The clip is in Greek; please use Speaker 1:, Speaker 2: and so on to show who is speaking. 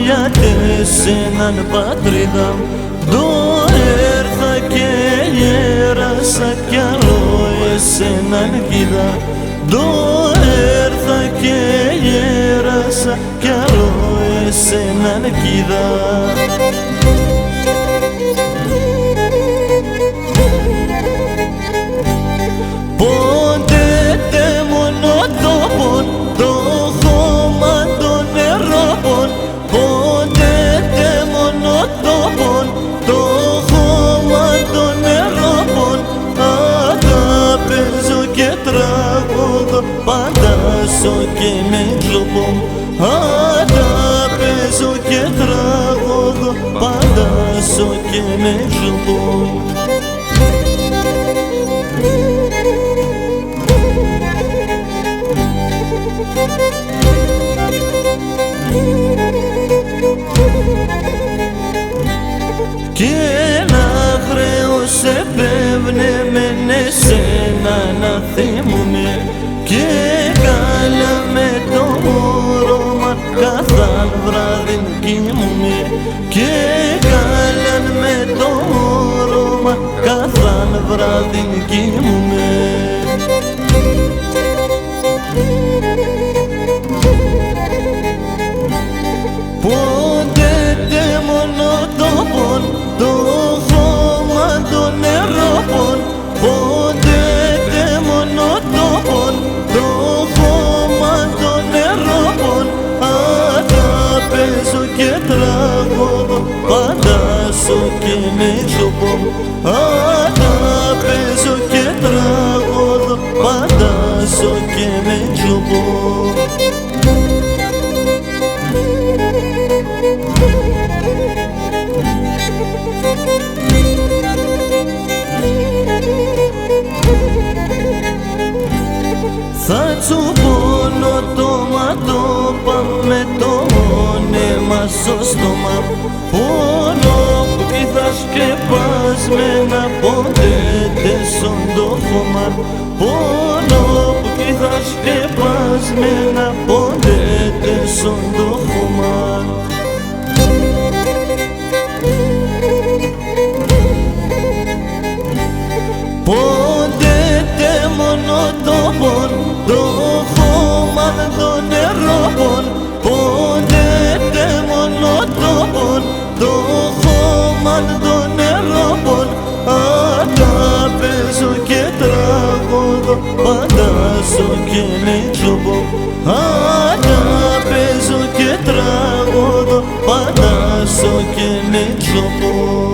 Speaker 1: γιατί σε έναν πατρίδα το έρθα και γέρασα κι άλλο εσέναν κοίτα. Το έρθα και γέρασα κι άλλο εσέναν κοίτα. Πάντα ζω και με κλοπώ, πάντα παίζω και τραγωδώ, πάντα ζω και με κλοπώ. Κι ένα χρέος επέβαινε με εσένα να θυμούμαι, και καλά με το όρομα καθάν βράδυν κοιμούμαι, και καλά με το όρομα καθάν βράδυν κοιμούμαι. Πότε μόνο το πον, το χώμα των νερόπων, πότε μόνο το πον, το χώμα των νερόπων. Πάντα παίζω και τραγωδώ, πάντα ζω και με κλοπώ, πάντα παίζω και τραγωδώ, πάντα ζω και με κλοπώ. Θα τσουπώνω το ματόπα με το όνεμα στο στόμα, πόνο που θα σκεπασμένα ποτέ στον το χώμα, πόνο που θα σκεπασμένα ποτέ στον το χώμα. Πότε μόνο το πον, το χώμα των νερόπων, πότε μόνο το πον, το χώμα των νερόπων. Πάντα παίζω και τραγωδώ, πάντα ζω και με κλοπώ, πάντα παίζω και τραγωδώ, πάντα ζω και με κλοπώ.